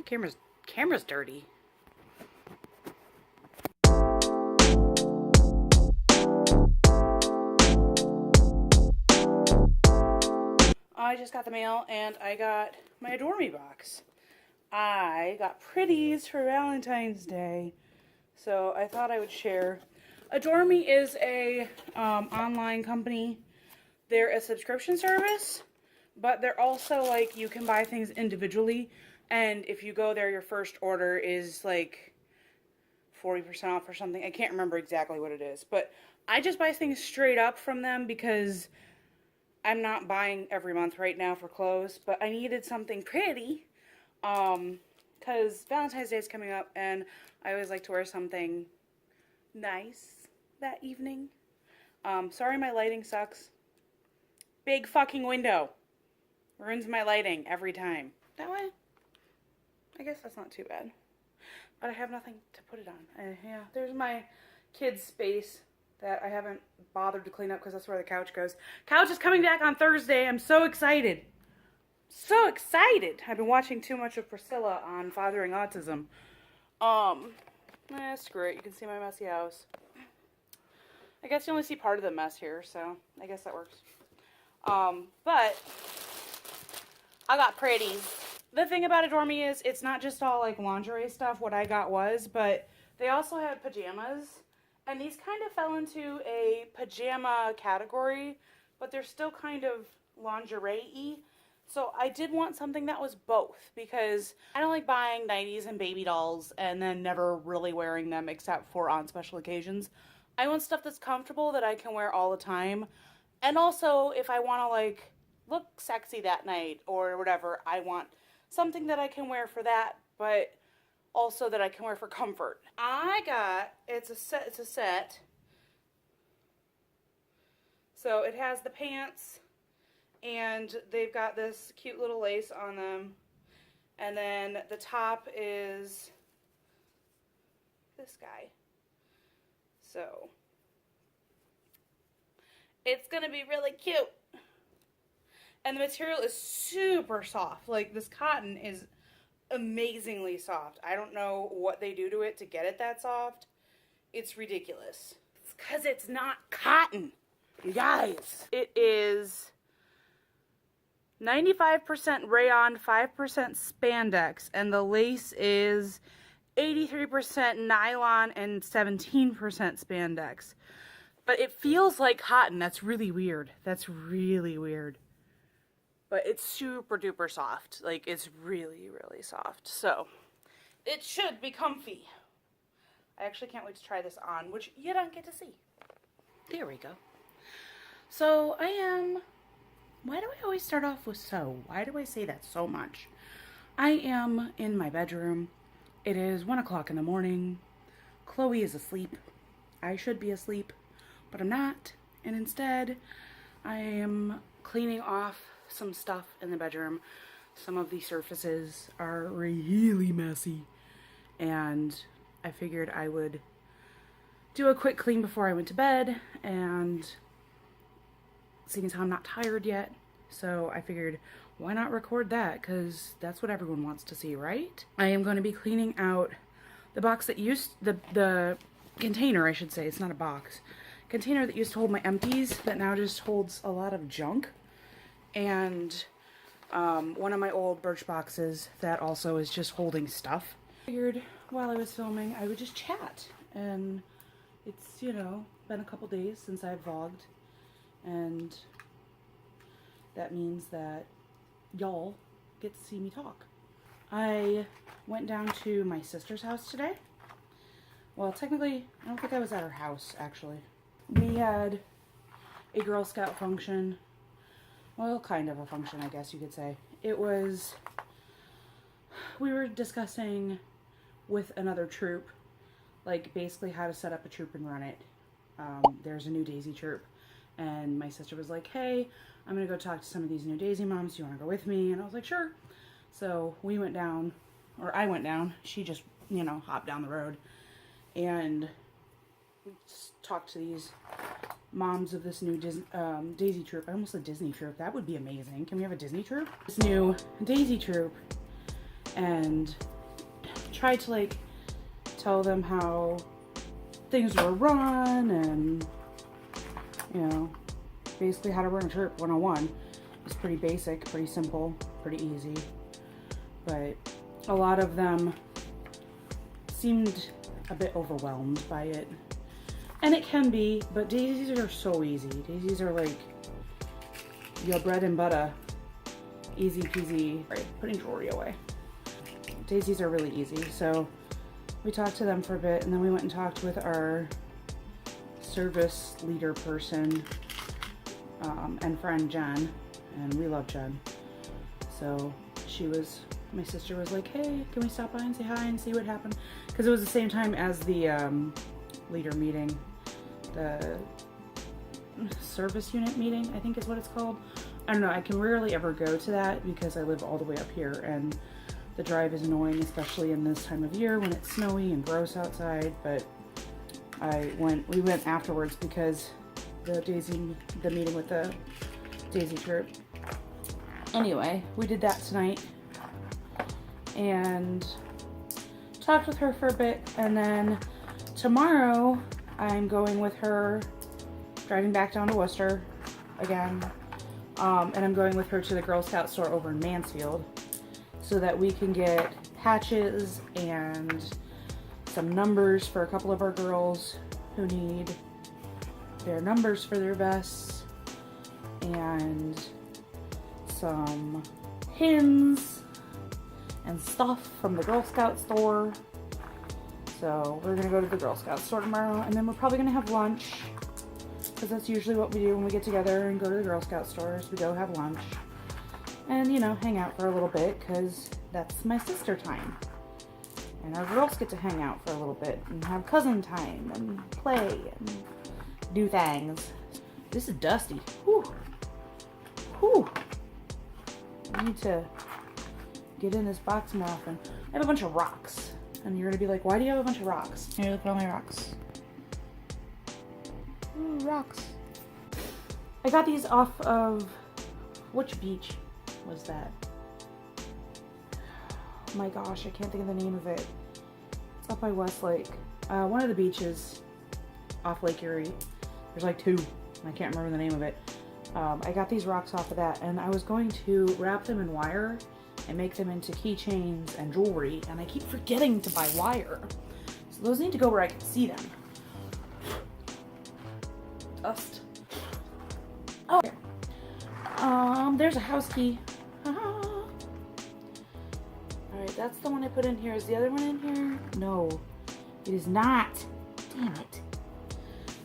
Camera's dirty. I just got the mail and I got my Adore Me box. I got pretties for Valentine's Day, so I thought I would share. Adore Me is a online company. They're a subscription service, but they're also like you can buy things individually, and if you go there, your first order is like 40% off or something. I can't remember exactly what it is, but I just buy things straight up from them because I'm not buying every month right now for clothes, but I needed something pretty, because Valentine's Day is coming up, and I always like to wear something nice that evening. Sorry my lighting sucks. Big fucking window. Ruins my lighting every time. That way, I guess that's not too bad. But I have nothing to put it on. Yeah, there's my kids' space that I haven't bothered to clean up because that's where the couch goes. Couch is coming back on Thursday. I'm so excited. So excited. I've been watching too much of Priscilla on Fathering Autism. Screw it. You can see my messy house. I guess you only see part of the mess here, so I guess that works. But I got pretties. The thing about Adore Me is it's not just all like lingerie stuff, what I got was, but they also had pajamas. And these kind of fell into a pajama category, but they're still kind of lingerie-y. So I did want something that was both, because I don't like buying nighties and baby dolls and then never really wearing them except for on special occasions. I want stuff that's comfortable that I can wear all the time. And also, if I want to like look sexy that night or whatever, I want something that I can wear for that, but also that I can wear for comfort. It's a set. So it has the pants, and they've got this cute little lace on them. And then the top is this guy. So it's gonna be really cute. And the material is super soft. Like, this cotton is amazingly soft. I don't know what they do to it to get it that soft. It's ridiculous. It's because it's not cotton, you guys. It is 95% rayon, 5% spandex, and the lace is 83% nylon and 17% spandex. But it feels like cotton. That's really weird. That's really weird. But it's super duper soft. Like, it's really, really soft. So, it should be comfy. I actually can't wait to try this on, which you don't get to see. There we go. So, why do I always start off with so? Why do I say that so much? I am in my bedroom. It is 1 o'clock in the morning. Chloe is asleep. I should be asleep, but I'm not. And instead, I am cleaning off some stuff in the bedroom. Some of the surfaces are really messy, and I figured I would do a quick clean before I went to bed, and seeing as how I'm not tired yet, so I figured why not record that, because that's what everyone wants to see, right? I am going to be cleaning out the box that used, the container, I should say, it's not a box, container that used to hold my empties that now just holds a lot of junk. And one of my old Birch boxes that also is just holding stuff. I figured while I was filming I would just chat, and it's, you know, been a couple days since I've vlogged, and that means that y'all get to see me talk. I went down to my sister's house today. Well, technically I don't think I was at her house, actually. We had a Girl Scout function. Well, kind of a function, I guess you could say. We were discussing with another troop, like, basically how to set up a troop and run it. There's a new Daisy troop, and my sister was like, hey, I'm gonna go talk to some of these new Daisy moms, do you wanna go with me? And I was like, sure. So we went down, or I went down, she just, you know, hopped down the road, and talked to these moms of this new Daisy troop. I almost said Disney troop. That would be amazing. Can we have a Disney troop? This new Daisy troop. And tried to like tell them how things were run and, you know, basically how to run a church 101. It's pretty basic, pretty simple, pretty easy. But a lot of them seemed a bit overwhelmed by it. And it can be, but daisies are so easy. Daisies are like your bread and butter. Easy peasy. Right, putting jewelry away. Daisies are really easy. So we talked to them for a bit, and then we went and talked with our service leader person and friend Jen, and we love Jen. So my sister was like, hey, can we stop by and say hi and see what happened? Because it was the same time as the leader meeting, the service unit meeting, I think is what it's called. I don't know, I can rarely ever go to that because I live all the way up here and the drive is annoying, especially in this time of year when it's snowy and gross outside. But we went afterwards because the meeting with the Daisy trip. Anyway, we did that tonight and talked with her for a bit, and then tomorrow I'm going with her, driving back down to Worcester again, and I'm going with her to the Girl Scout store over in Mansfield so that we can get patches and some numbers for a couple of our girls who need their numbers for their vests, and some pins and stuff from the Girl Scout store. So we're gonna go to the Girl Scout store tomorrow, and then we're probably gonna have lunch, because that's usually what we do when we get together and go to the Girl Scout stores. We go have lunch and, you know, hang out for a little bit, because that's my sister time. And our girls get to hang out for a little bit and have cousin time and play and do things. This is dusty. Whew. Whew. I need to get in this box more often. I have a bunch of rocks. And you're gonna be like, why do you have a bunch of rocks? Here, look at all my rocks. Ooh, rocks. I got these off of, which beach was that? Oh my gosh, I can't think of the name of it. It's up by Westlake. One of the beaches off Lake Erie. There's like two. I can't remember the name of it. I got these rocks off of that, and I was going to wrap them in wire and make them into keychains and jewelry, and I keep forgetting to buy wire. So those need to go where I can see them. Dust. Oh, there's a house key. Alright, that's the one I put in here. Is the other one in here? No, it is not. Damn it.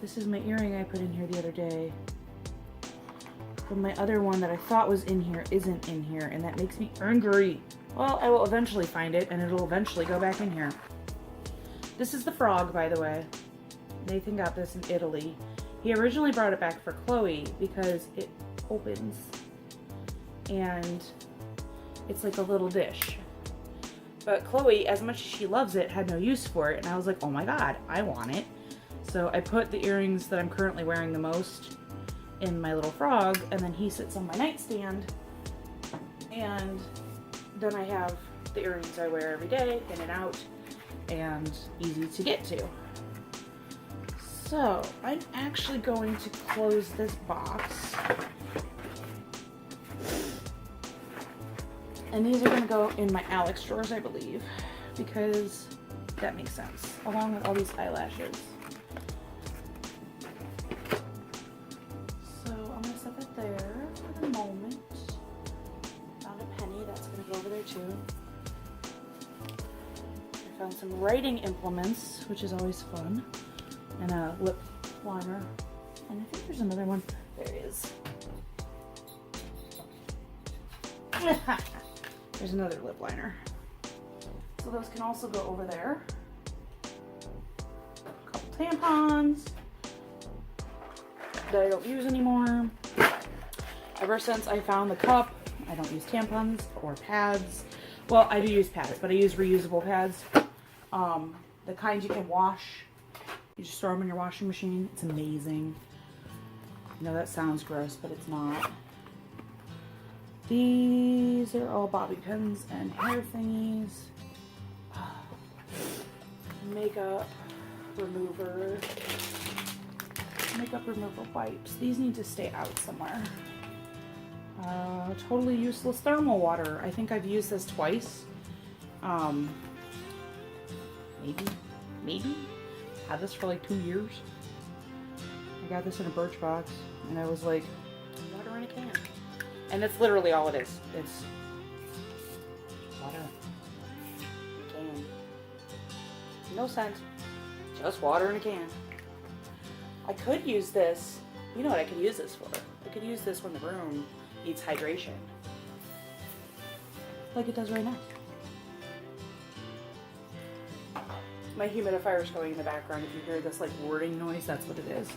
This is my earring I put in here the other day. But my other one that I thought was in here isn't in here, and that makes me angry. Well, I will eventually find it, and it'll eventually go back in here. This is the frog, by the way. Nathan got this in Italy. He originally brought it back for Chloe because it opens, and it's like a little dish. But Chloe, as much as she loves it, had no use for it, and I was like, oh my god, I want it. So I put the earrings that I'm currently wearing the most in my little frog, and then he sits on my nightstand, and then I have the earrings I wear every day, in and out, and easy to get to. So I'm actually going to close this box, and these are going to go in my Alex drawers, I believe, because that makes sense, along with all these eyelashes. There for the moment. Found a penny, that's going to go over there too. I found some writing implements, which is always fun, and a lip liner, and I think there's another one. There it is. There's another lip liner. So those can also go over there. A couple tampons that I don't use anymore. Ever since I found the cup, I don't use tampons or pads. Well, I do use pads, but I use reusable pads. The kind you can wash. You just throw them in your washing machine. It's amazing. I know that sounds gross, but it's not. These are all bobby pins and hair thingies. makeup remover wipes. These need to stay out somewhere. Totally useless thermal water. I think I've used this twice. Maybe. Had this for like 2 years. I got this in a Birchbox, and I was like, water in a can. And that's literally all it is. It's water in a can. No scent. Just water in a can. I could use this. You know what I could use this for? I could use this when the room needs hydration. Like it does right now. My humidifier is going in the background. If you hear this like wording noise, that's what it is.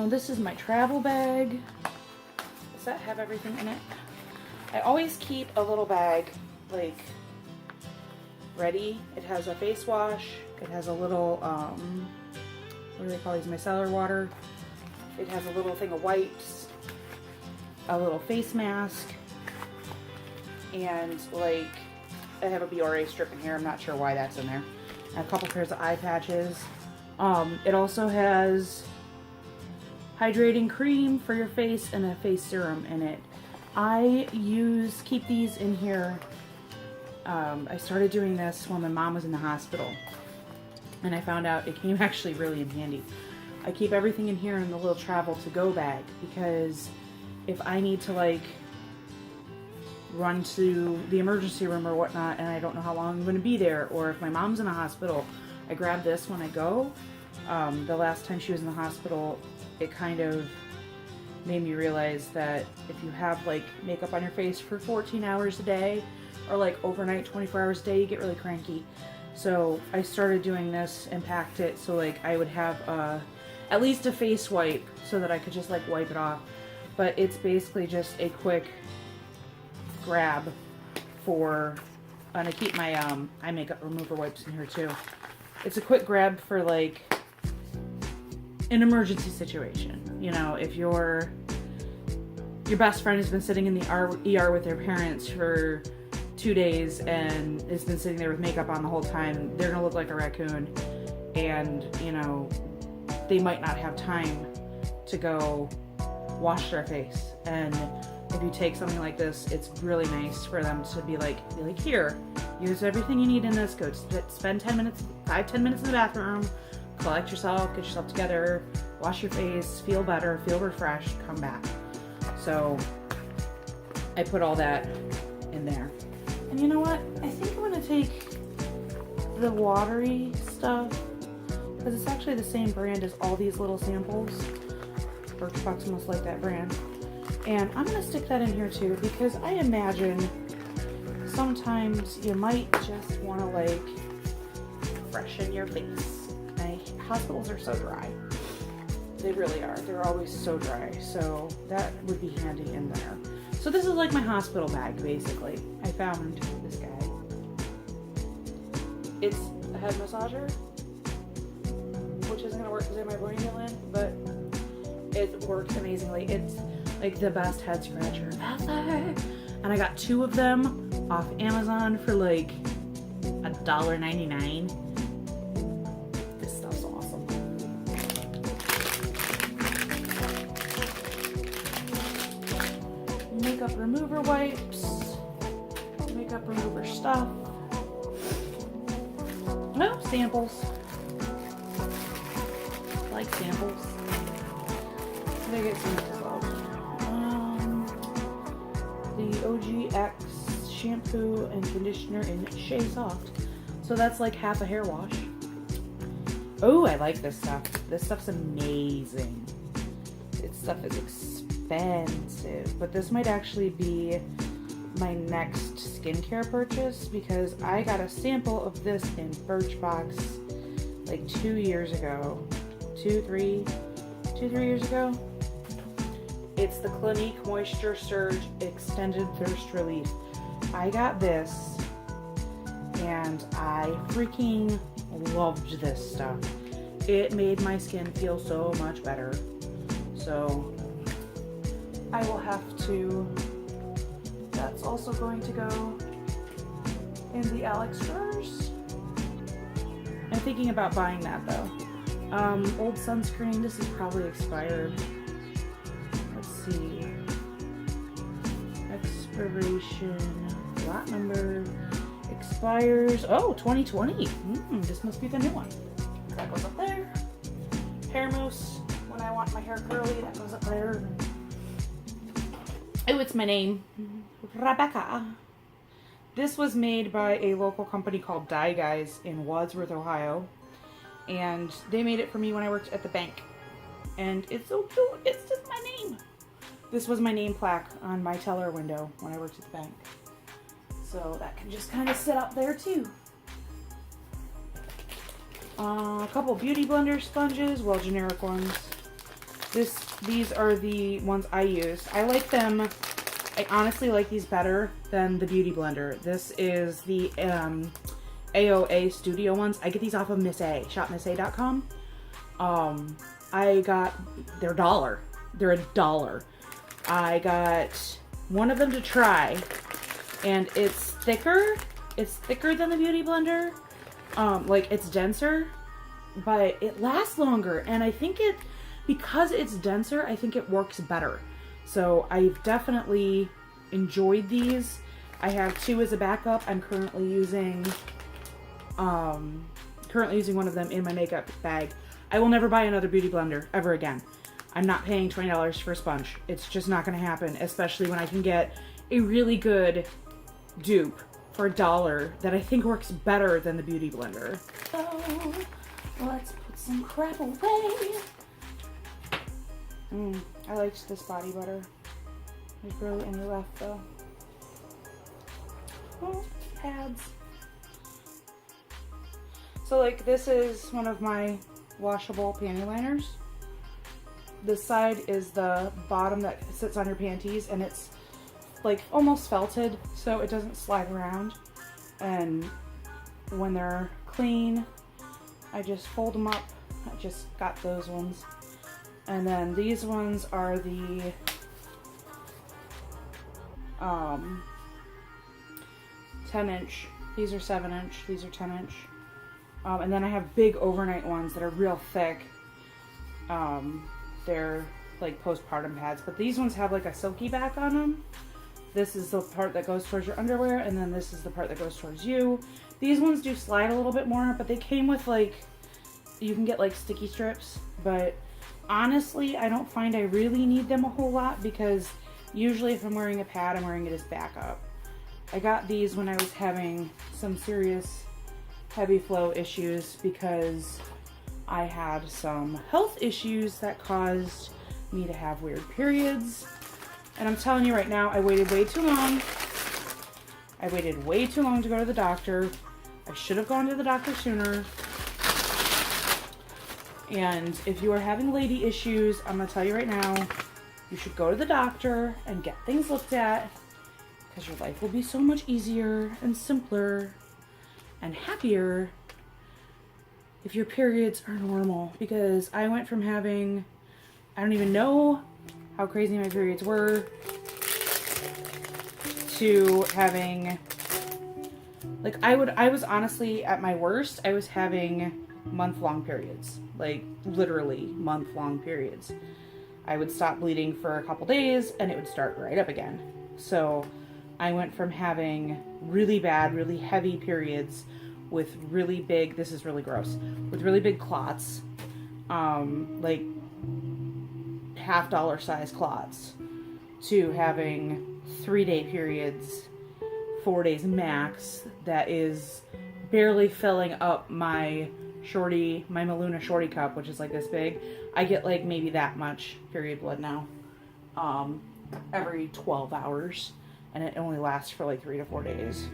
This is my travel bag. Does that have everything in it? I always keep a little bag like ready. It has a face wash. It has a little, what do they call these? Micellar water. It has a little thing of wipes, a little face mask, and like I have a Biore strip in here. I'm not sure why that's in there. And a couple pairs of eye patches. It also has hydrating cream for your face and a face serum in it. I keep these in here. I started doing this when my mom was in the hospital, and I found out it came actually really in handy. I keep everything in here in the little travel to go bag, because if I need to like run to the emergency room or whatnot and I don't know how long I'm going to be there, or if my mom's in the hospital, I grab this when I go. The last time she was in the hospital, it kind of made me realize that if you have like makeup on your face for 14 hours a day or like overnight 24 hours a day, you get really cranky. So I started doing this and packed it so like I would have at least a face wipe so that I could just like wipe it off. But it's basically just a quick grab for, and I keep my eye makeup remover wipes in here too. It's a quick grab for like an emergency situation. You know, if your best friend has been sitting in the ER with their parents for 2 days and has been sitting there with makeup on the whole time, they're gonna look like a raccoon, and you know, they might not have time to go wash their face. And if you take something like this, it's really nice for them to be like, here, use everything you need in this, go spend 10 minutes, 5-10 minutes in the bathroom, collect yourself, get yourself together, wash your face, feel better, feel refreshed, come back. So I put all that in there. And you know what? I think I'm gonna take the watery stuff, because it's actually the same brand as all these little samples. Birchbox almost like that brand. And I'm gonna stick that in here too, because I imagine sometimes you might just wanna like freshen your face. Hospitals are so dry. They really are. They're always so dry. So that would be handy in there. So this is like my hospital bag, basically. I found this guy. It's a head massager, which isn't gonna work because I have my Bohemian, but it works amazingly. It's like the best head scratcher ever. And I got 2 of them off Amazon for like $1.99. This stuff's awesome. Makeup remover wipes, makeup remover stuff. No, samples. I like samples. I think it's samples out. The OGX shampoo and conditioner in Shea Soft. So that's like half a hair wash. Oh, I like this stuff. This stuff's amazing. This stuff is expensive, but this might actually be my next skincare purchase, because I got a sample of this in Birchbox like 2 years ago. 2-3 years ago. It's the Clinique Moisture Surge Extended Thirst Relief. I got this and I freaking loved this stuff. It made my skin feel so much better. So I will have to, that's also going to go in the Alex drawers. I'm thinking about buying that though. Old sunscreen, this is probably expired. Let's see. Expiration, lot number, expires, oh, 2020. This must be the new one. That goes up there. Hair mousse, when I want my hair curly, that goes up there. Oh, it's my name, Rebecca. This was made by a local company called Dye Guys in Wadsworth, Ohio. And they made it for me when I worked at the bank. And it's so cute, it's just my name. This was my name plaque on my teller window when I worked at the bank. So that can just kind of sit up there too. A couple Beauty Blender sponges, well, generic ones. These are the ones I use. I like them. I honestly like these better than the Beauty Blender. This is the AOA Studio ones. I get these off of Miss A, shopmissa.com. They're $1. They're $1. I got one of them to try, and it's thicker. It's thicker than the Beauty Blender. Like, it's denser, but it lasts longer, and I think because it's denser, I think it works better. So I've definitely enjoyed these. I have 2 as a backup. I'm currently using one of them in my makeup bag. I will never buy another Beauty Blender ever again. I'm not paying $20 for a sponge. It's just not going to happen, especially when I can get a really good dupe for $1 that I think works better than the Beauty Blender. So let's put some crap away. I liked this body butter. There's barely any left though. Oh, pads. So like, this is one of my washable panty liners. This side is the bottom that sits on your panties, and it's like almost felted so it doesn't slide around. And when they're clean, I just fold them up. I just got those ones. And then these ones are the 10-inch. These are 7-inch. These are 10-inch. And then I have big overnight ones that are real thick. They're like postpartum pads, but these ones have like a silky back on them. This is the part that goes towards your underwear, and then this is the part that goes towards you. These ones do slide a little bit more, but they came with like, you can get like sticky strips, but honestly, I don't find I really need them a whole lot, because usually if I'm wearing a pad, I'm wearing it as backup. I got these when I was having some serious heavy flow issues because I had some health issues that caused me to have weird periods. And I'm telling you right now, I waited way too long. I waited way too long to go to the doctor. I should have gone to the doctor sooner. And if you are having lady issues, I'm gonna tell you right now, you should go to the doctor and get things looked at, because your life will be so much easier and simpler and happier if your periods are normal. Because I went from having, I don't even know how crazy my periods were, to having, like, I was honestly at my worst, I was having month-long periods, like literally month-long periods. I would stop bleeding for a couple days and it would start right up again. So I went from having really bad, really heavy periods with really big, this is really gross, with really big clots, like $half size clots, to having 3-day periods, 4 days max, that is barely filling up my Maluna Shorty cup, which is like this big. I get like maybe that much period blood now, every 12 hours, and it only lasts for like 3 to 4 days.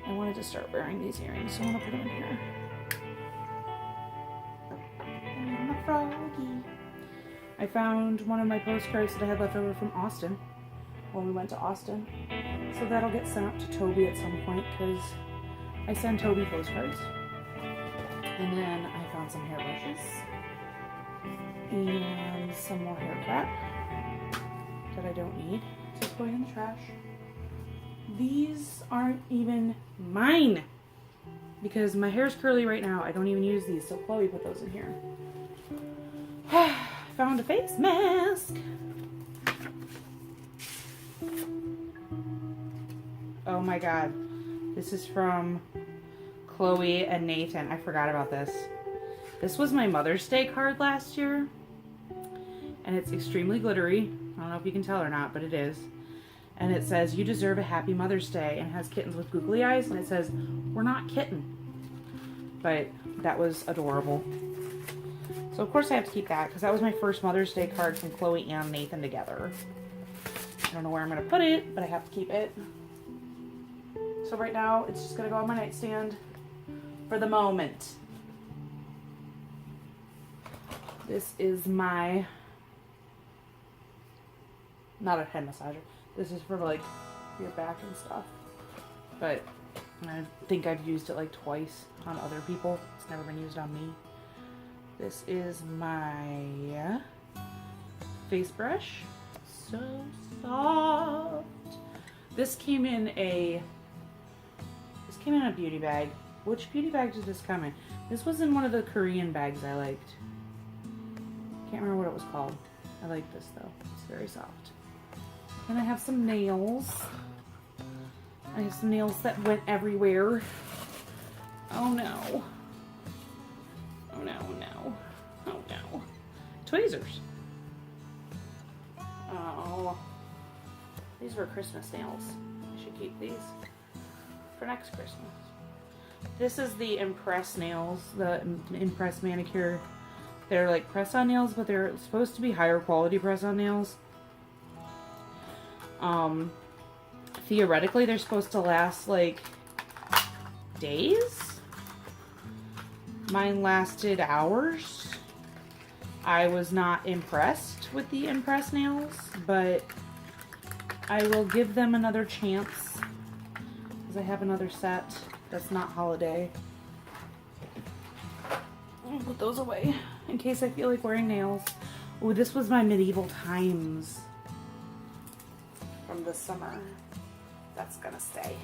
I wanted to start wearing these earrings, so I'm gonna put them in here. And my froggy. I found one of my postcards that I had left over from Austin when we went to Austin, so that'll get sent up to Toby at some point, because I send Toby postcards. And then I found some hairbrushes and some more hair crap that I don't need, so it's going in the trash. These aren't even mine. because my hair's curly right now. I don't even use these, so Chloe put those in here. Found a face mask. Oh my god. This is from Chloe and Nathan. I forgot about this. This was my Mother's Day card last year. And it's extremely glittery. I don't know if you can tell or not, but it is. And it says, "You deserve a happy Mother's Day." And it has kittens with googly eyes. And it says, "We're not kitten." But that was adorable. So of course I have to keep that, because that was my first Mother's Day card from Chloe and Nathan together. I don't know where I'm going to put it, but I have to keep it. So right now, it's just going to go on my nightstand for the moment. This is my, not a head massager. This is for like your back and stuff. But I think I've used it like twice on other people. It's never been used on me. This is my face brush. So soft. This came in a beauty bag. Which beauty bag did this come in? This was in one of the Korean bags I liked. Can't remember what it was called. I like this though. It's very soft. Then I have some nails. I have some nails that went everywhere. Oh no. Oh no, no. Oh no. Tweezers. Oh. These were Christmas nails. I should keep these for next Christmas. This is the Impress nails, the Impress manicure. They're like press-on nails, but they're supposed to be higher quality press-on nails. Theoretically, they're supposed to last like days. Mine lasted hours. I was not impressed with the Impress nails, but I will give them another chance because I have another set that's not holiday. I'll put those away in case I feel like wearing nails. Oh, this was my Medieval Times from this summer. That's gonna stay.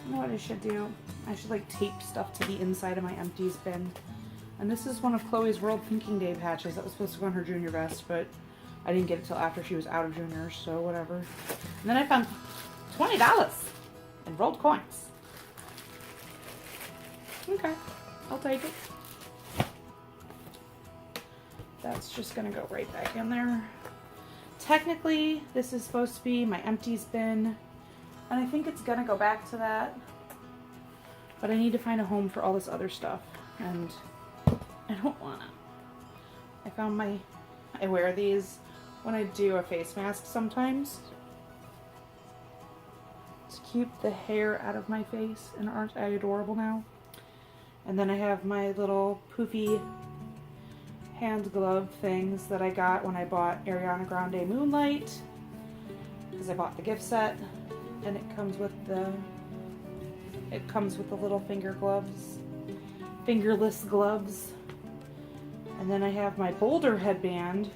You know what I should do? I should like tape stuff to the inside of my empties bin. And this is one of Chloe's World Thinking Day patches that was supposed to go on her junior vest, but I didn't get it till after she was out of juniors, so whatever. And then I found $20 in rolled coins. Okay, I'll take it. That's just gonna go right back in there. Technically, this is supposed to be my empties bin, and I think it's gonna go back to that. But I need to find a home for all this other stuff, and I don't wanna. I wear these when I do a face mask sometimes to keep the hair out of my face, and aren't I adorable now? And then I have my little poofy hand glove things that I got when I bought Ariana Grande Moonlight, because I bought the gift set, and it comes with the little finger gloves, fingerless gloves. And then I have my Boulder band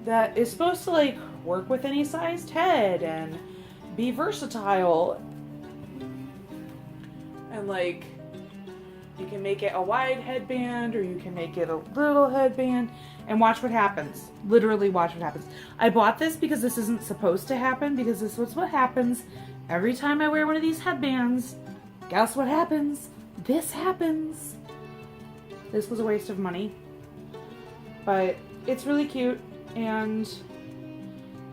that is supposed to like work with any sized head and be versatile, and like you can make it a wide headband or you can make it a little headband, and watch what happens. Literally watch what happens. I bought this because this isn't supposed to happen, because this is what happens every time I wear one of these headbands. Guess what happens? This happens. This was a waste of money, but it's really cute, and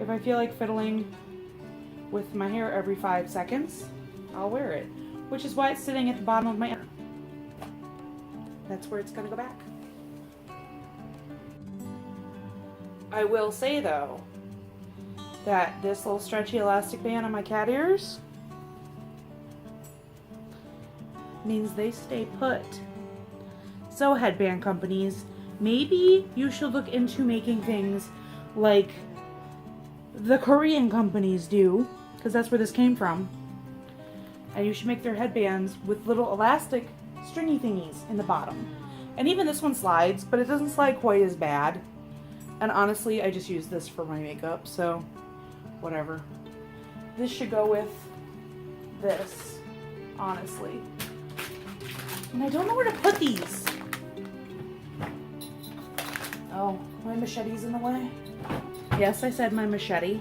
if I feel like fiddling with my hair every 5 seconds, I'll wear it, which is why it's sitting at the bottom of my hair. That's where it's gonna go back. I will say though, that this little stretchy elastic band on my cat ears means they stay put. So headband companies, maybe you should look into making things like the Korean companies do, because that's where this came from. And you should make their headbands with little elastic stringy thingies in the bottom. And even this one slides, but it doesn't slide quite as bad. And honestly, I just use this for my makeup, so whatever. This should go with this. honestly. And I don't know where to put these. Oh, my machete's in the way. Yes, I said my machete.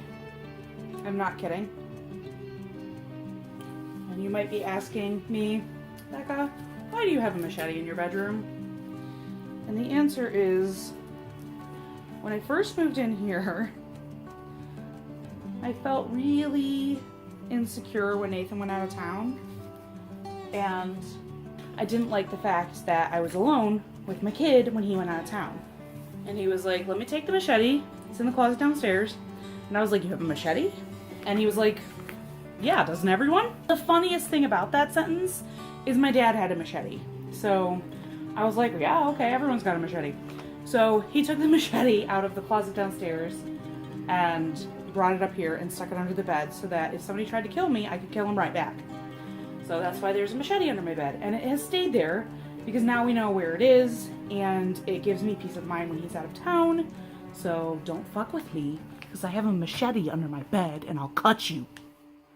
I'm not kidding. And you might be asking me, Becca, why do you have a machete in your bedroom? And the answer is, when I first moved in here, I felt really insecure when Nathan went out of town. And I didn't like the fact that I was alone with my kid when he went out of town. And he was like, let me take the machete. It's in the closet downstairs. And I was like, you have a machete? And he was like, yeah, doesn't everyone? The funniest thing about that sentence is my dad had a machete. So I was like, yeah, okay, everyone's got a machete. So he took the machete out of the closet downstairs and brought it up here and stuck it under the bed so that if somebody tried to kill me, I could kill him right back. So that's why there's a machete under my bed. And it has stayed there because now we know where it is and it gives me peace of mind when he's out of town. So don't fuck with me because I have a machete under my bed and I'll cut you.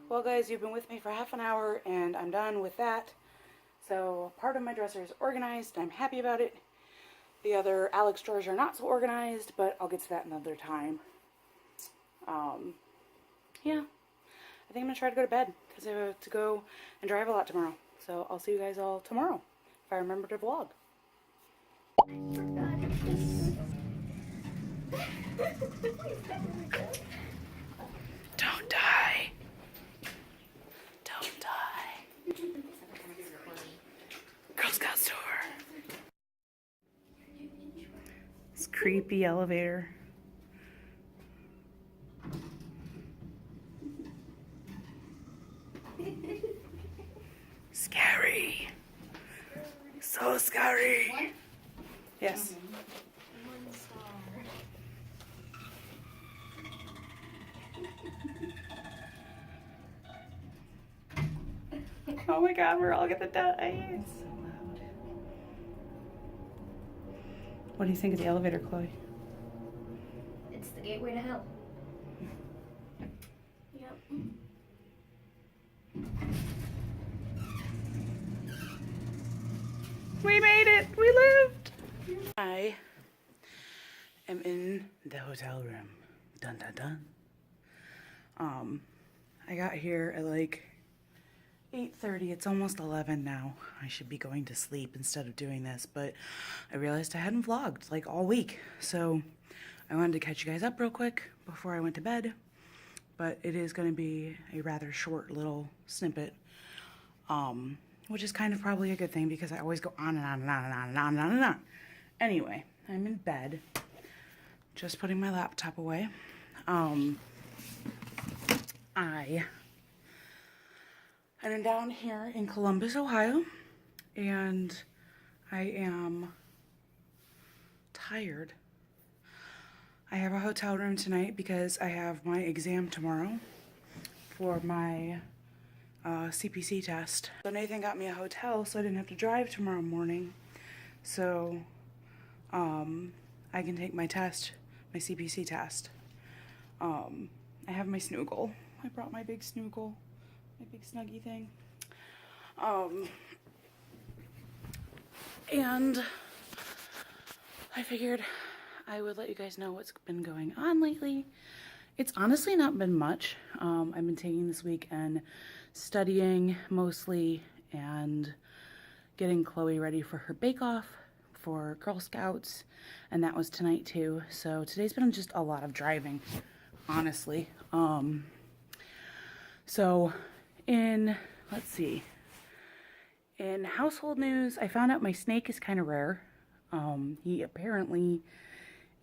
Well guys, you've been with me for half an hour and I'm done with that. So part of my dresser is organized and I'm happy about it. The other Alex drawers are not so organized, but I'll get to that another time. Yeah, I think I'm gonna try to go to bed because I have to go and drive a lot tomorrow. So I'll see you guys all tomorrow if I remember to vlog. Don't die. Don't die. Girl Scout store. This creepy elevator. Scary. So scary. What? Yes. 1 star. Oh my god, we're all gonna die. It's so loud. What do you think of the elevator, Chloe? It's the gateway to hell. Yep. We made it! We lived! I am in the hotel room. Dun dun dun. I got here at like 8:30. It's almost 11 now. I should be going to sleep instead of doing this, but I realized I hadn't vlogged like all week. So I wanted to catch you guys up real quick before I went to bed. But it is going to be a rather short little snippet. Which is kind of probably a good thing because I always go on and on and on and on and on and on and on. Anyway, I'm in bed, just putting my laptop away. I am down here in Columbus, Ohio, and I am tired. I have a hotel room tonight because I have my exam tomorrow for my CPC test. So Nathan got me a hotel so I didn't have to drive tomorrow morning. So I can take my test, my CPC test. I have my snoogle. I brought my big snoogle, my big snuggie thing. And I figured I would let you guys know what's been going on lately. It's honestly not been much. I've been taking this weekend studying mostly and getting Chloe ready for her bake-off for Girl Scouts, and that was tonight too. So today's been just a lot of driving, honestly. So let's see, in household news, I found out my snake is kind of rare. He apparently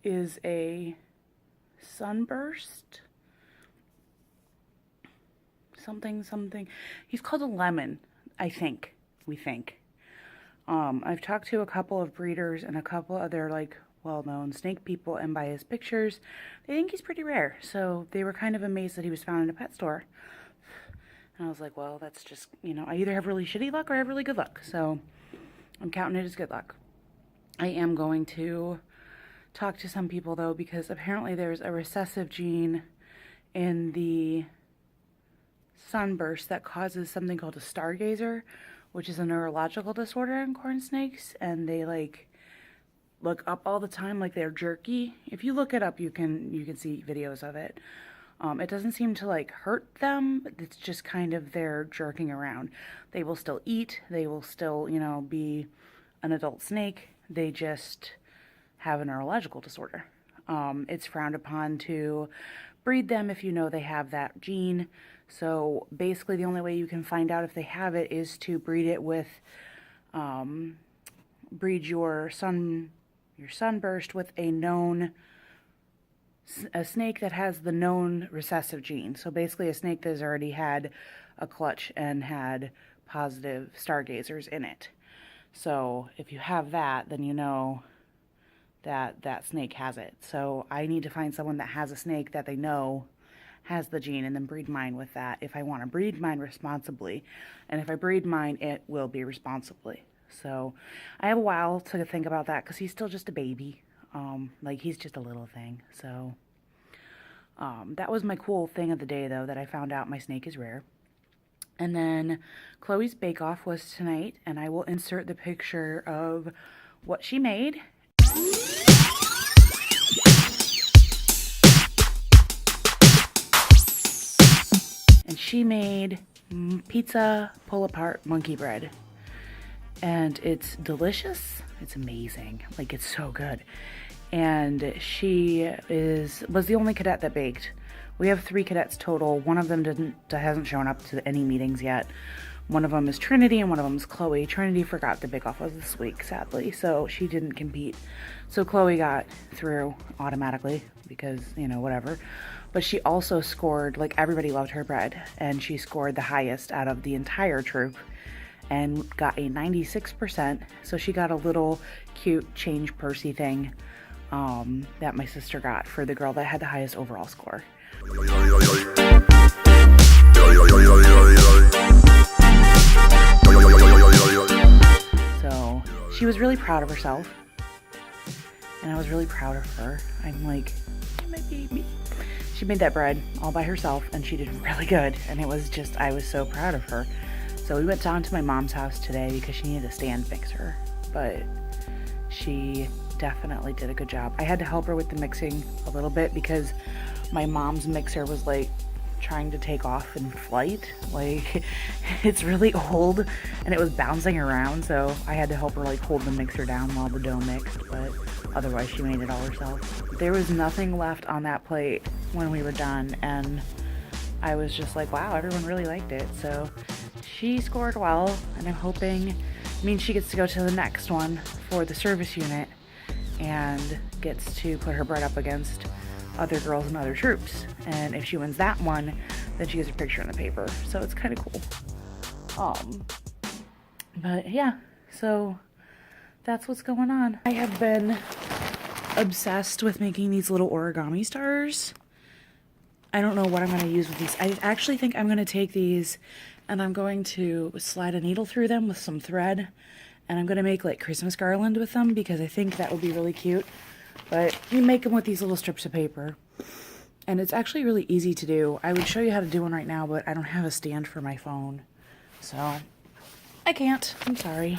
is a sunburst, something. He's called a lemon, we think. I've talked to a couple of breeders and a couple other like well-known snake people, and by his pictures, they think he's pretty rare. So they were kind of amazed that he was found in a pet store. And I was like, well, that's just, I either have really shitty luck or I have really good luck. So I'm counting it as good luck. I am going to talk to some people though, because apparently there's a recessive gene in the sunburst that causes something called a stargazer, which is a neurological disorder in corn snakes, and they like look up all the time like they're jerky. If you look it up, you can see videos of it. It doesn't seem to like hurt them. It's just kind of they're jerking around. They will still eat. They will still, you know, be an adult snake. They just have a neurological disorder. It's frowned upon to breed them if you know they have that gene. So basically the only way you can find out if they have it is to breed it with, breed your sunburst with a snake that has the known recessive gene. So basically a snake that has already had a clutch and had positive stargazers in it. So if you have that, then you know that that snake has it. So I need to find someone that has a snake that they know has the gene and then breed mine with that if I want to breed mine responsibly. And if I breed mine, it will be responsibly. So I have a while to think about that because he's still just a baby. Like he's just a little thing. So that was my cool thing of the day though, that I found out my snake is rare. And then Chloe's Bake Off was tonight, and I will insert the picture of what she made. And she made pizza pull-apart monkey bread. And it's delicious. It's amazing. Like, it's so good. And she was the only cadet that baked. We have 3 cadets total. One of them hasn't shown up to any meetings yet. One of them is Trinity and one of them is Chloe. Trinity forgot the Bake Off was this week, sadly, so she didn't compete. So Chloe got through automatically because, you know, whatever. But she also scored, like, everybody loved her bread, and she scored the highest out of the entire troop and got a 96%. So she got a little cute change Percy thing that my sister got for the girl that had the highest overall score. So she was really proud of herself, and I was really proud of her. I'm like, my baby. She made that bread all by herself, and she did really good, and it was just, I was so proud of her. So we went down to my mom's house today because she needed a stand mixer, but she definitely did a good job. I had to help her with the mixing a little bit because my mom's mixer was like trying to take off in flight. Like, it's really old and it was bouncing around, so I had to help her like hold the mixer down while the dough mixed, but otherwise she made it all herself. There was nothing left on that plate when we were done, and I was just like, wow, everyone really liked it. So she scored well, and I'm hoping, she gets to go to the next one for the service unit and gets to put her bread up against other girls and other troops. And if she wins that one, then she gets a picture in the paper. So it's kind of cool. But yeah, so that's what's going on. I have been obsessed with making these little origami stars. I don't know what I'm going to use with these. I actually think I'm going to take these and I'm going to slide a needle through them with some thread, and I'm going to make like Christmas garland with them because I think that would be really cute. But you make them with these little strips of paper, and it's actually really easy to do. I would show you how to do one right now, but I don't have a stand for my phone, so I can't. I'm sorry.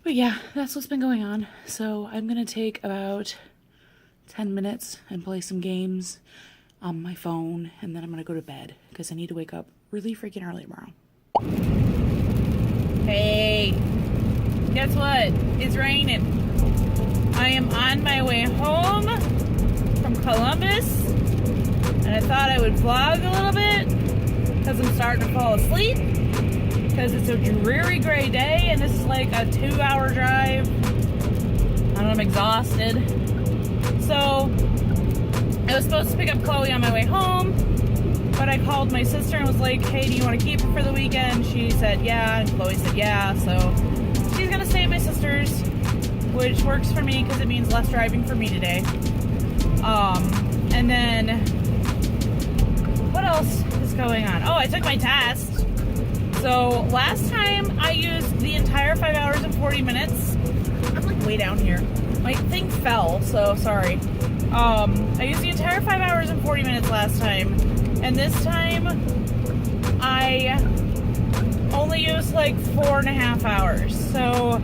But yeah, that's what's been going on. So I'm going to take about 10 minutes and play some games on my phone, and then I'm going to go to bed because I need to wake up really freaking early tomorrow. Hey, guess what? It's raining. I am on my way home from Columbus, and I thought I would vlog a little bit because I'm starting to fall asleep because it's a dreary gray day and this is like a 2-hour drive and I'm exhausted. So I was supposed to pick up Chloe on my way home, but I called my sister and was like, hey, do you want to keep her for the weekend? She said yeah, and Chloe said yeah, so she's gonna stay at my sister's, which works for me because it means less driving for me today. And then what else is going on? Oh, I took my test. So last time I used the entire 5 hours and 40 minutes. I'm like way down here. My thing fell, so sorry. I used the entire 5 hours and 40 minutes last time, and this time was like 4.5 hours. So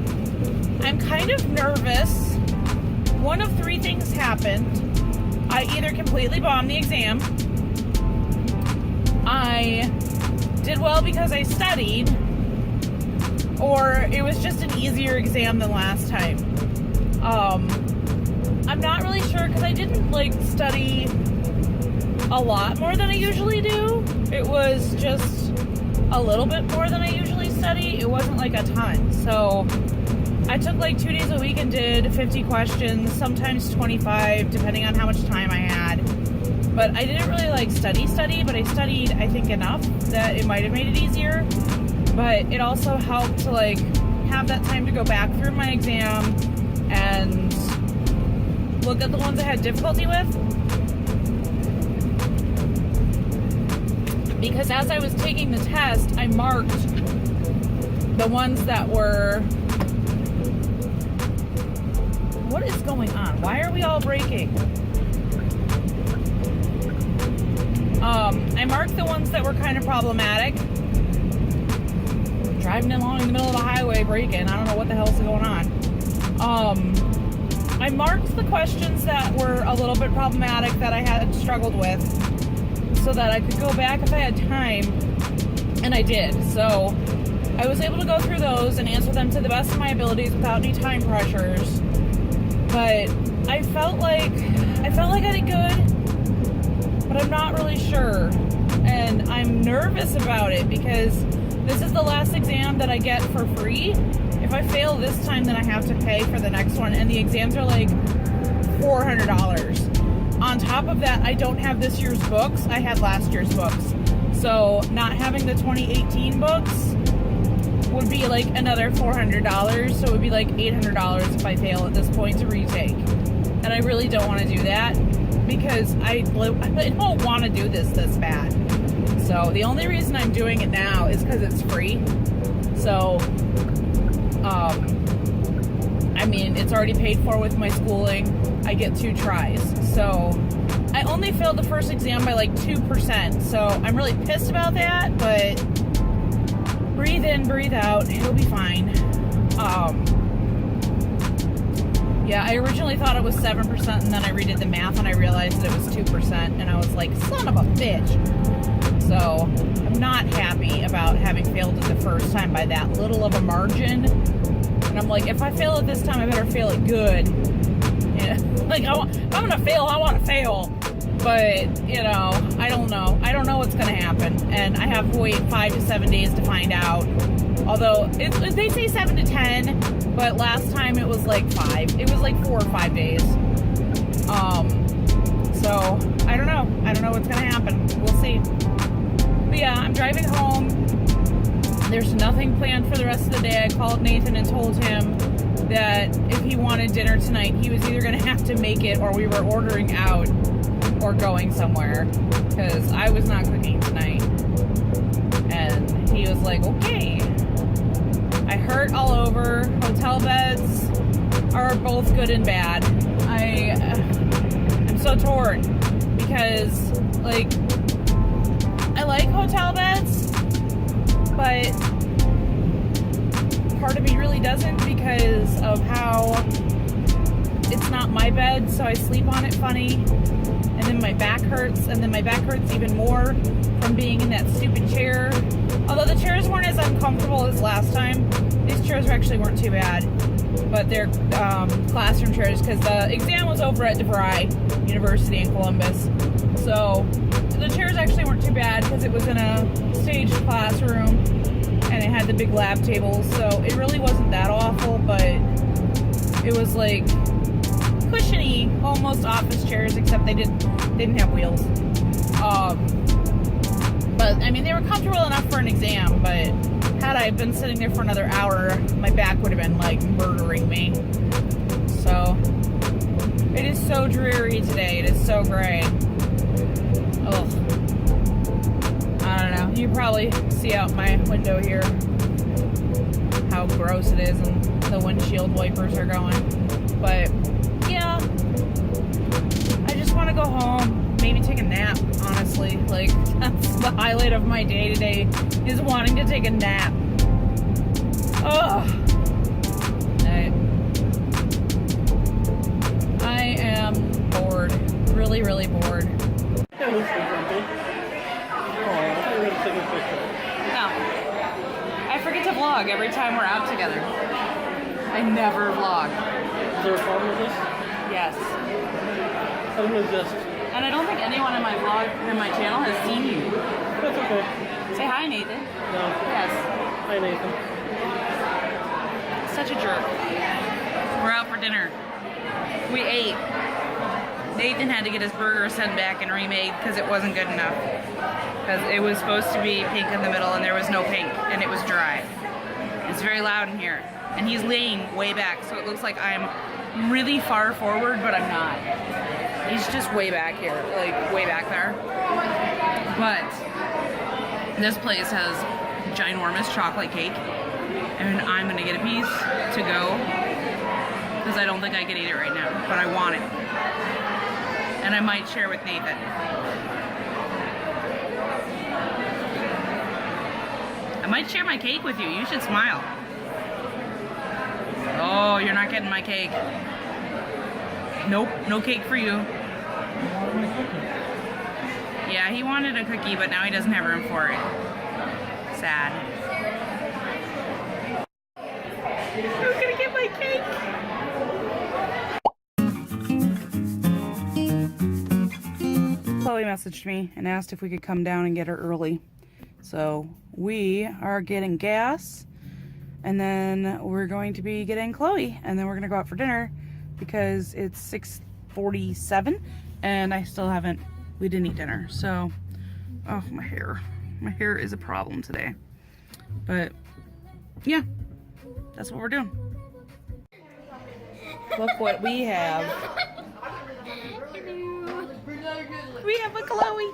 I'm kind of nervous. One of three things happened. I either completely bombed the exam, I did well because I studied, or it was just an easier exam than last time. I'm not really sure because I didn't like study a lot more than I usually do. It was just a little bit more than I usually study. It wasn't like a ton. So I took like 2 days a week and did 50 questions, sometimes 25, depending on how much time I had. But I didn't really like study, but I studied, I think, enough that it might have made it easier. But it also helped to like have that time to go back through my exam and look at the ones I had difficulty with. Because as I was taking the test, I marked the ones that were... What is going on? Why are we all braking? I marked the ones that were kind of problematic. Driving along in the middle of the highway braking. I don't know what the hell's going on. I marked the questions that were a little bit problematic that I had struggled with so that I could go back if I had time, and I did. So I was able to go through those and answer them to the best of my abilities without any time pressures. But I felt like I did good, but I'm not really sure. And I'm nervous about it because this is the last exam that I get for free. If I fail this time, then I have to pay for the next one. And the exams are like $400. On top of that, I don't have this year's books. I had last year's books. So not having the 2018 books would be like another $400. So it would be like $800 if I fail at this point to retake. And I really don't want to do that because I don't want to do this bad. So the only reason I'm doing it now is because it's free. So, I mean, it's already paid for with my schooling. I get 2 tries. So I only failed the first exam by like 2%. So I'm really pissed about that, but breathe in, breathe out. It'll be fine. Yeah, I originally thought it was 7%, and then I redid the math and I realized that it was 2%, and I was like, son of a bitch. So I'm not happy about having failed it the first time by that little of a margin. And I'm like, if I fail it this time, I better fail it good. Yeah, like, if I'm gonna fail, I want to fail. But, you know, I don't know. I don't know what's gonna happen. And I have to wait 5 to 7 days to find out. Although, they say 7 to 10, but last time it was like 5. It was like 4 or 5 days. So, I don't know. I don't know what's gonna happen. We'll see. But yeah, I'm driving home. There's nothing planned for the rest of the day. I called Nathan and told him that if he wanted dinner tonight, he was either gonna have to make it or we were ordering out or going somewhere. Because I was not cooking tonight. And he was like, okay. I hurt all over. Hotel beds are both good and bad. I'm so torn because, like, I like hotel beds, but part of me really doesn't because of how it's not my bed, so I sleep on it funny, and then my back hurts, and then my back hurts even more from being in that stupid chair. Although the chairs weren't as uncomfortable as last time, these chairs actually weren't too bad, but they're classroom chairs because the exam was over at DeVry University in Columbus. So the chairs actually weren't too bad because it was in a staged classroom and it had the big lab tables, so it really wasn't that awful, but it was like cushiony, almost office chairs, except they didn't have wheels. But I mean, they were comfortable enough for an exam, but had I been sitting there for another hour, my back would have been like murdering me. So it is so dreary today. It is so gray. Ugh. I don't know. You probably see out my window here how gross it is, and the windshield wipers are going. But yeah, I just want to go home. Maybe take a nap, honestly. Like, that's the highlight of my day today, is wanting to take a nap. Oh, I am bored. Really, really bored. Yeah, looks like something. Oh, I thought you were going to take a picture. No. I forget to vlog every time we're out together. I never vlog. Is there a problem with this? Yes. I don't exist. And I don't think anyone in my vlog, in my channel, has seen you. That's okay. Say hi, Nathan. No. Yes. Hi, Nathan. Such a jerk. We're out for dinner. We ate. Nathan had to get his burger sent back and remade because it wasn't good enough. Because it was supposed to be pink in the middle and there was no pink and it was dry. It's very loud in here. And he's laying way back, so it looks like I'm really far forward, but I'm not. He's just way back here, like way back there. But this place has ginormous chocolate cake, and I'm gonna get a piece to go because I don't think I can eat it right now, but I want it. And I might share with Nathan. I might share my cake with you. You should smile. Oh, you're not getting my cake. Nope, no cake for you. Yeah, he wanted a cookie, but now he doesn't have room for it. Sad. Who's gonna get my cake? Chloe messaged me and asked if we could come down and get her early. So we are getting gas, and then we're going to be getting Chloe, and then we're gonna go out for dinner because it's 6:47 and I still haven't, we didn't eat dinner. So, oh, my hair is a problem today. But yeah, that's what we're doing. Look what we have. We have a Chloe.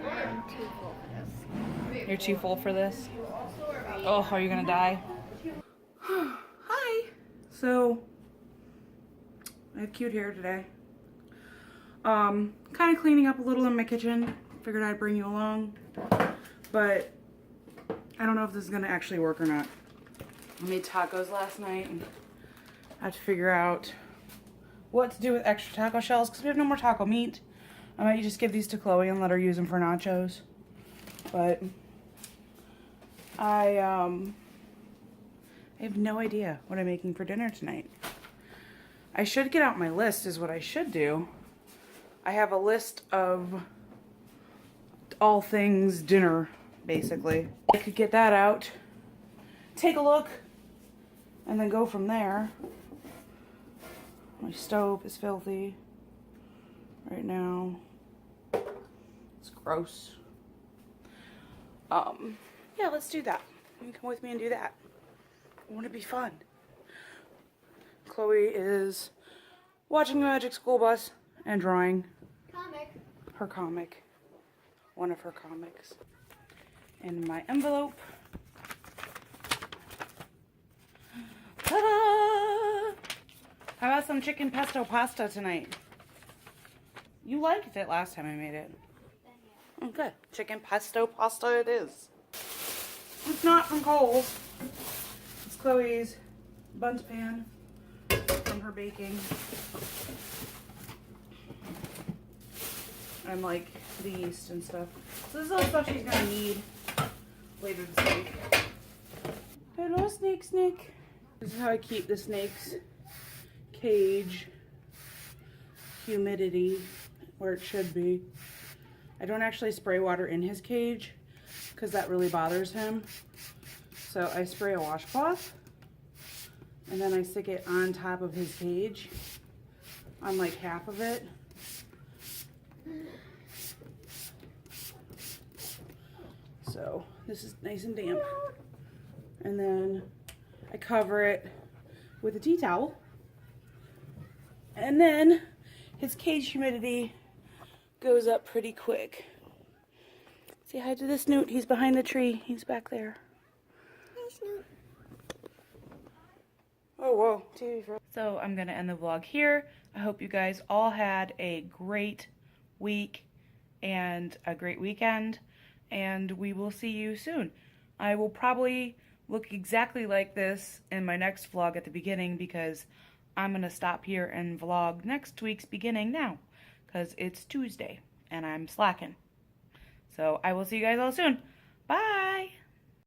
I'm too full for this. You're too full for this? Oh, are you gonna die? Hi. So, I have cute hair today. Kind of cleaning up a little in my kitchen. Figured I'd bring you along. But I don't know if this is gonna actually work or not. I made tacos last night and I have to figure out what to do with extra taco shells because we have no more taco meat. I might just give these to Chloe and let her use them for nachos. But I have no idea what I'm making for dinner tonight. I should get out my list is what I should do. I have a list of all things dinner, basically. I could get that out, take a look, and then go from there. My stove is filthy right now. It's gross. Yeah, let's do that. You can come with me and do that. Won't it be fun? Chloe is watching the Magic School Bus and drawing Comic. her comic. One of her comics. In my envelope. Ta-da! How about some chicken pesto pasta tonight? You liked it last time I made it. Okay, chicken pesto pasta it is. It's not from Kohl's. It's Chloe's buns pan from her baking. And like the yeast and stuff. So this is all stuff she's gonna need later this week. Hello, snake. This is how I keep the snake's cage humidity where it should be. I don't actually spray water in his cage because that really bothers him. So I spray a washcloth and then I stick it on top of his cage on like half of it. So this is nice and damp. And then I cover it with a tea towel. And then his cage humidity goes up pretty quick. Say hi to the Snoot. He's behind the tree. He's back there. Hi, Snoop. Oh, whoa. So I'm going to end the vlog here. I hope you guys all had a great week and a great weekend. And we will see you soon. I will probably look exactly like this in my next vlog at the beginning, because I'm going to stop here and vlog next week's beginning now, because it's Tuesday and I'm slacking. So I will see you guys all soon. Bye!